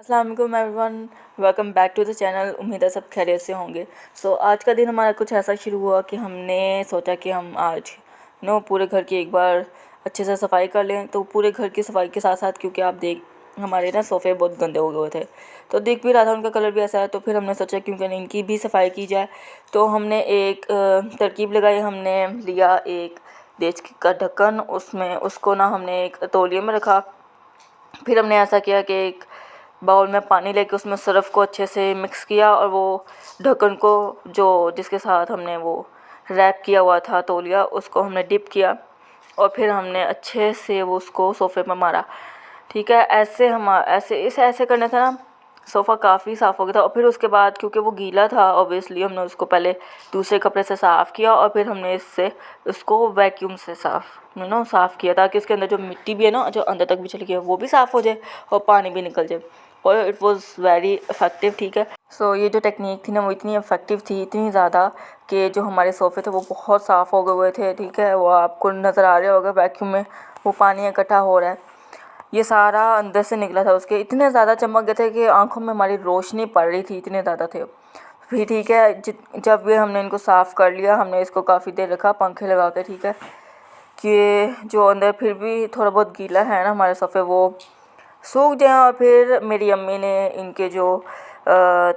अस्सलाम वालेकुम everyone, welcome back to the channel. उम्मीद है सब खैरियत से होंगे। आज का दिन हमारा कुछ ऐसा शुरू हुआ कि हमने सोचा कि हम आज पूरे घर की एक बार अच्छे से सफाई कर लें। तो पूरे घर की सफाई के साथ साथ, क्योंकि आप देख हमारे सोफ़े बहुत गंदे हो गए थे, तो दिख भी रहा था उनका कलर भी ऐसा है। तो फिर हमने सोचा क्योंकि नहीं इनकी भी सफाई की जाए। तो हमने एक तरकीब लगाई। हमने लिया एक देचकी का ढक्कन, उसमें उसको हमने एक तौलिए में रखा। फिर हमने ऐसा किया कि एक बाउल में पानी लेके उसमें सर्फ़ को अच्छे से मिक्स किया और वो ढक्कन को जो जिसके साथ हमने वो रैप किया हुआ था तौलिया, उसको हमने डिप किया और फिर हमने अच्छे से वो उसको सोफ़े में मारा। ठीक है, ऐसे करने से सोफ़ा काफ़ी साफ़ हो गया था। और फिर उसके बाद क्योंकि वो गीला था ऑब्वियसली, हमने उसको पहले दूसरे कपड़े से साफ़ किया और फिर हमने उसको वैक्यूम से साफ़ किया, ताकि उसके अंदर जो मिट्टी भी है जो अंदर तक भी चली गई है, वो भी साफ़ हो जाए और पानी भी निकल जाए। और इट वाज़ वेरी इफ़ेक्टिव। ठीक है, ये जो टेक्निक थी वो इतनी इफ़ेक्टिव थी, इतनी ज़्यादा कि जो हमारे सोफ़े थे वो बहुत साफ़ हो गए हुए थे। ठीक है, वो आपको नज़र आ रहा होगा वैक्यूम में वो पानी इकट्ठा हो रहा है। ये सारा अंदर से निकला था उसके, इतने ज़्यादा चमक गए थे कि आंखों में हमारी रोशनी पड़ रही थी, इतने ज़्यादा थे। फिर ठीक है, जब भी हमने इनको साफ़ कर लिया, हमने इसको काफ़ी देर रखा पंखे लगा के। ठीक है, कि जो अंदर फिर भी थोड़ा बहुत गीला है हमारे सोफ़े वो सूख जाए। और फिर मेरी अम्मी ने इनके जो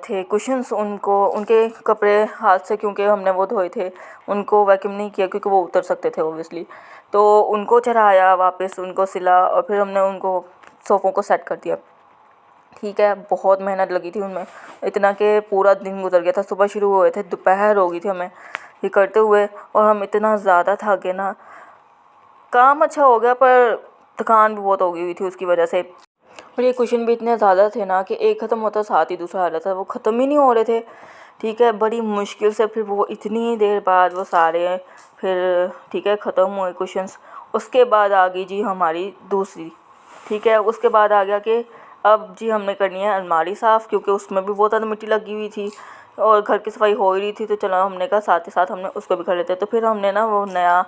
थे कुशन्स, उनके कपड़े हाथ से, क्योंकि हमने वो धोए थे, उनको वैक्यूम नहीं किया क्योंकि वो उतर सकते थे ओबियसली। तो उनको चढ़ाया, वापस उनको सिला और फिर हमने उनको सोफ़ों को सेट कर दिया। ठीक है, बहुत मेहनत लगी थी उनमें, इतना कि पूरा दिन गुजर गया था। सुबह शुरू हुए थे, दोपहर हो गई थी हमें ये करते हुए और हम इतना ज़्यादा थक गए काम अच्छा हो गया पर थकान भी बहुत हो गई हुई थी उसकी वजह से। और ये कुशन भी इतने ज़्यादा थे कि एक ख़त्म होता साथ ही दूसरा आ रहा था, वो ख़त्म ही नहीं हो रहे थे। ठीक है, बड़ी मुश्किल से फिर वो इतनी देर बाद वो सारे फिर ठीक है ख़त्म हुए कुशन्स। उसके बाद आ गई जी हमारी दूसरी। ठीक है, उसके बाद आ गया कि अब जी हमने करनी है अलमारी साफ़, क्योंकि उसमें भी बहुत ज़्यादा मिट्टी लगी हुई थी और घर की सफाई हो ही रही थी। तो चलो हमने कहा साथ ही साथ हमने उसको भी कर लेते। तो फिर हमने वो नया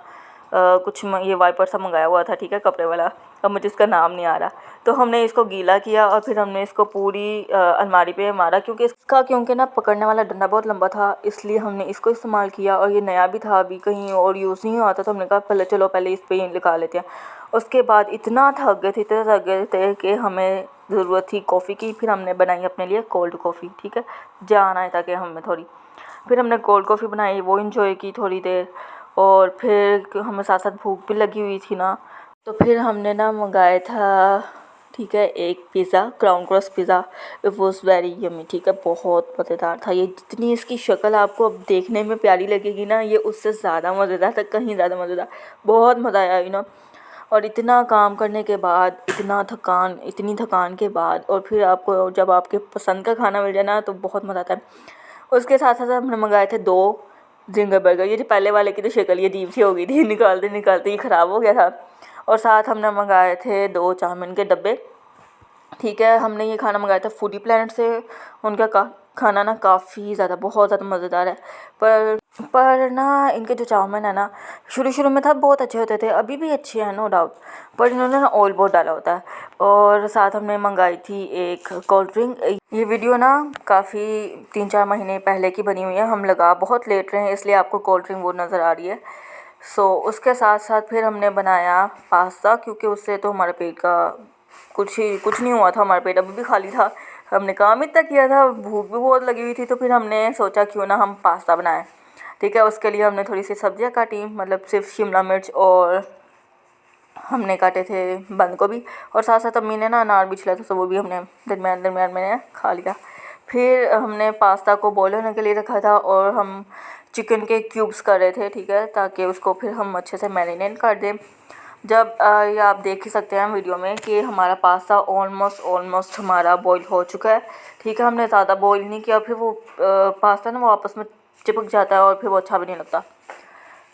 ये वाइपर सा मंगाया हुआ था। ठीक है, कपड़े वाला, अब मुझे इसका नाम नहीं आ रहा। तो हमने इसको गीला किया और फिर हमने इसको पूरी अलमारी पे मारा, क्योंकि पकड़ने वाला डंडा बहुत लंबा था, इसलिए हमने इसको इस्तेमाल किया। और ये नया भी था, अभी कहीं और यूज़ नहीं हुआ था, तो हमने कहा पहले इस पर ही लगा लेते हैं। उसके बाद इतना थक गए थे कि हमें ज़रूरत थी कॉफ़ी की। फिर हमने बनाई अपने लिए कोल्ड कॉफ़ी। ठीक है, जान आए ताकि हमें थोड़ी, फिर हमने कोल्ड कॉफ़ी बनाई, वो इन्जॉय की थोड़ी देर। और फिर हमें साथ साथ भूख भी लगी हुई थी तो फिर हमने मंगाया था। ठीक है, एक pizza, crown crust pizza. It was very yummy. ठीक है, बहुत मज़ेदार था ये। जितनी इसकी शक्ल आपको अब देखने में प्यारी लगेगी ये उससे ज़्यादा मज़ेदार था, कहीं ज़्यादा मज़ेदार। बहुत मज़ा आया और इतना काम करने के बाद, इतनी थकान के बाद, और फिर आपको जब आपके पसंद का खाना मिल जाए तो बहुत मज़ा आता है। उसके साथ साथ हमने मंगाए थे 2 जिंगर बर्गर। ये जो पहले वाले की तो शक्ल ये अजीब सी हो गई थी, निकालते निकालते ही ख़राब हो गया था। और साथ हमने मंगाए थे 2 चाउमीन के डब्बे। ठीक है, हमने ये खाना मंगाया था फूडी प्लैनेट से। उनका खाना काफ़ी ज़्यादा, बहुत ज़्यादा मज़ेदार है। पर इनके जो चाउमीन है शुरू शुरू में था बहुत अच्छे होते थे, अभी भी अच्छे हैं नो डाउट, पर इन्होंने ऑयल बहुत डाला होता है। और साथ हमने मंगाई थी एक कोल्ड ड्रिंक। ये वीडियो काफ़ी 3-4 महीने पहले की बनी हुई है, हम लगा बहुत लेट रहे हैं इसलिए आपको कोल्ड ड्रिंक वो नज़र आ रही है। उसके साथ साथ फिर हमने बनाया पास्ता, क्योंकि उससे तो हमारे पेट का कुछ नहीं हुआ था, हमारा पेट अभी भी खाली था। हमने काम इतना किया था, भूख भी बहुत लगी हुई थी, तो फिर हमने सोचा क्यों ना हम पास्ता बनाएं। ठीक है, उसके लिए हमने थोड़ी सी सब्जियां काटी, मतलब सिर्फ शिमला मिर्च, और हमने काटे थे बंद गोभी, और साथ साथ अम्मी ने अनार भी छिला था, तो वो भी हमने दरमियान में खा लिया। फिर हमने पास्ता को बॉईल होने के लिए रखा था और हम चिकन के क्यूब्स कर रहे थे। ठीक है, ताकि उसको फिर हम अच्छे से मैरिनेट कर दें। जब ये आप देख ही सकते हैं वीडियो में कि हमारा पास्ता ऑलमोस्ट हमारा बॉईल हो चुका है। ठीक है, हमने ज़्यादा बॉईल नहीं किया, फिर वो पास्ता वो आपस में चिपक जाता है और फिर वो अच्छा भी नहीं लगता।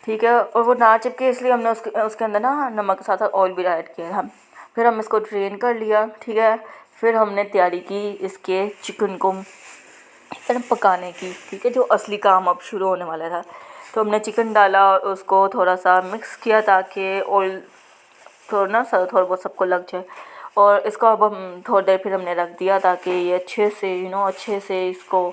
ठीक है, और वो ना चिपके इसलिए हमने उसके अंदर नमक के साथ साथ ऑयल भी ऐड किया था। फिर हम इसको ड्रेन कर लिया। ठीक है, फिर हमने तैयारी की इसके चिकन को पकाने की। ठीक है, जो असली काम अब शुरू होने वाला था। तो हमने चिकन डाला और उसको थोड़ा सा मिक्स किया ताकि ऑयल थोड़ा बहुत सबको लग जाए। और इसको अब हम थोड़ी देर फिर हमने रख दिया ताकि ये अच्छे से अच्छे से इसको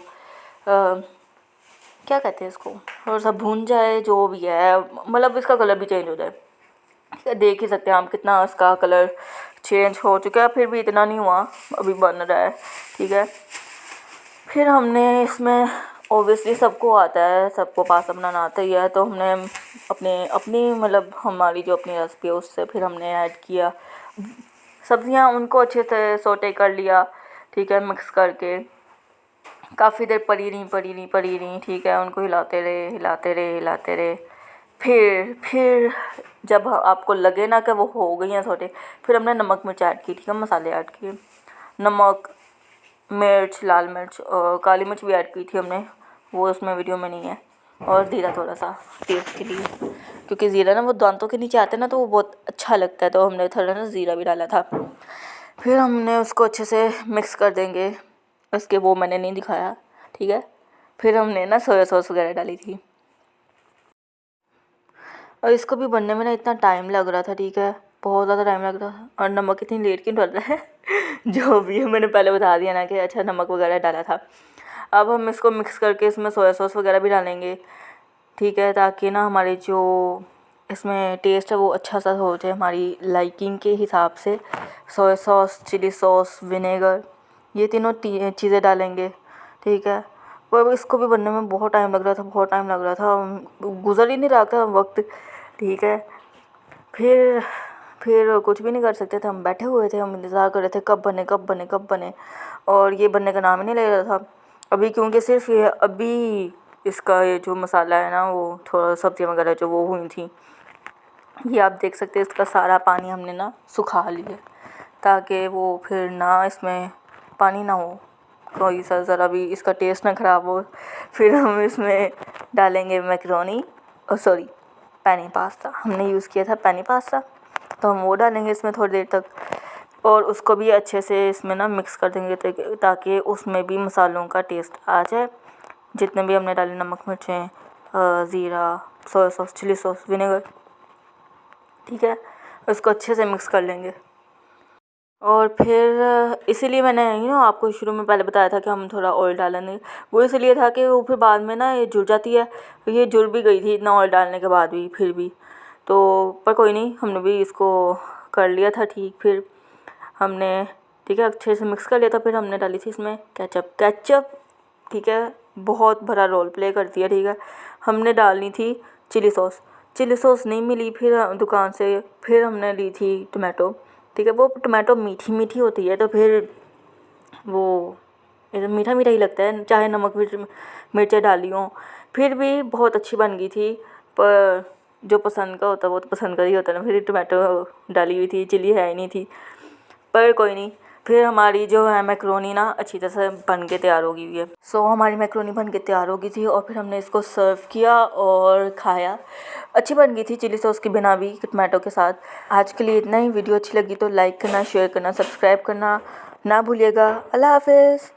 क्या कहते हैं इसको, थोड़ा सा भून जाए, जो भी है मतलब इसका कलर भी चेंज हो जाए। ठीक है, देख ही सकते हैं हम कितना इसका कलर चेंज हो चुका है, फिर भी इतना नहीं हुआ, अभी बन रहा है। ठीक है, फिर हमने इसमें ओबियसली सबको आता है, सबको पास्ता बनाना आता ही है, तो हमने अपने अपनी मतलब हमारी जो अपनी रेसिपी है उससे फिर हमने ऐड किया सब्ज़ियाँ, उनको अच्छे से सौटे कर लिया। ठीक है, मिक्स करके काफ़ी देर पड़ी रही। ठीक है, उनको हिलाते रहे। फिर जब आपको लगे ना कि वो हो गई हैं सौटे, फिर हमने नमक मिर्च ऐड की। ठीक है, मसाले ऐड किए, नमक, मिर्च, लाल मिर्च और काली मिर्च भी ऐड की थी हमने, वो उसमें वीडियो में नहीं है। और ज़ीरा थोड़ा सा टेस्ट के लिए, क्योंकि ज़ीरा ना वो दांतों के नीचे आते हैं ना, तो वो बहुत अच्छा लगता है, तो हमने थोड़ा ना ज़ीरा भी डाला था। फिर हमने उसको अच्छे से मिक्स कर देंगे, उसके वो मैंने नहीं दिखाया। ठीक है, फिर हमने ना सोया सॉस वगैरह डाली थी, और इसको भी बनने में ना इतना टाइम लग रहा था। ठीक है, बहुत ज़्यादा टाइम लग रहा था। और नमक इतनी लेट क्यों डल रहा है जो भी है मैंने पहले बता दिया ना कि अच्छा नमक वगैरह डाला था। अब हम इसको मिक्स करके इसमें सोया सॉस वगैरह भी डालेंगे। ठीक है, ताकि ना हमारी जो इसमें टेस्ट है वो अच्छा सा हो जाए हमारी लाइकिंग के हिसाब से। Soya sauce, chilli sauce, vinegar, ये तीनों चीज़ें डालेंगे। ठीक है, पर इसको भी बनने में बहुत टाइम लग रहा था, गुजर ही नहीं रहा था वक्त। ठीक है, फिर कुछ भी नहीं कर सकते थे, हम बैठे हुए थे, हम इंतज़ार कर रहे थे कब बने, और ये बनने का नाम ही नहीं ले रहा था अभी, क्योंकि सिर्फ ये अभी इसका ये जो मसाला है ना, वो थोड़ा सब्ज़ियाँ वगैरह जो वो हुई थी, ये आप देख सकते हैं, इसका सारा पानी हमने ना सुखा लिया, ताकि वो फिर ना इसमें पानी ना हो, कोई सा ज़रा भी इसका टेस्ट ना ख़राब हो। फिर हम इसमें डालेंगे मैकरोनी, सॉरी पैनी पास्ता, हमने यूज़ किया था पैनी पास्ता, तो हम वो डालेंगे इसमें थोड़ी देर तक, और उसको भी अच्छे से इसमें ना मिक्स कर देंगे ताकि उसमें भी मसालों का टेस्ट आ जाए, जितने भी हमने डाले, नमक, मिर्चें, ज़ीरा, soya sauce, chilli sauce, vinegar. ठीक है, उसको अच्छे से मिक्स कर लेंगे। और फिर इसीलिए मैंने आपको शुरू में पहले बताया था कि हम थोड़ा ऑयल डालेंगे, वो इसलिए था कि वो फिर बाद में ना ये जुड़ जाती है, ये जुड़ भी गई थी इतना ऑयल डालने के बाद भी, फिर भी तो, पर कोई नहीं, हमने भी इसको कर लिया था ठीक। फिर हमने ठीक है अच्छे से मिक्स कर लिया था, फिर हमने डाली थी इसमें केचप। ठीक है, बहुत बड़ा रोल प्ले करती है। ठीक है, हमने डालनी थी चिली सॉस नहीं मिली फिर दुकान से, फिर हमने ली थी टमाटो। ठीक है, वो टमाटो मीठी मीठी होती है, तो फिर वो एकदम मीठा मीठा ही लगता है, चाहे नमक मिर्चें डाली हों, फिर भी बहुत अच्छी बन गई थी। पर जो पसंद का होता है वो तो पसंद का ही होता है ना, फिर टमाटो डाली हुई थी, चिली है ही नहीं थी, पर कोई नहीं। फिर हमारी जो है मैक्रोनी ना अच्छी तरह से बन के तैयार हो गई है। हमारी मैक्रोनी बन के तैयार हो गई थी, और फिर हमने इसको सर्व किया और खाया। अच्छी बन गई थी चिली सॉस के बिना भी, टमाटो के साथ। आज के लिए इतना ही। वीडियो अच्छी लगी तो लाइक करना, शेयर करना, सब्सक्राइब करना ना भूलिएगा। अल्लाह हाफ़िज़।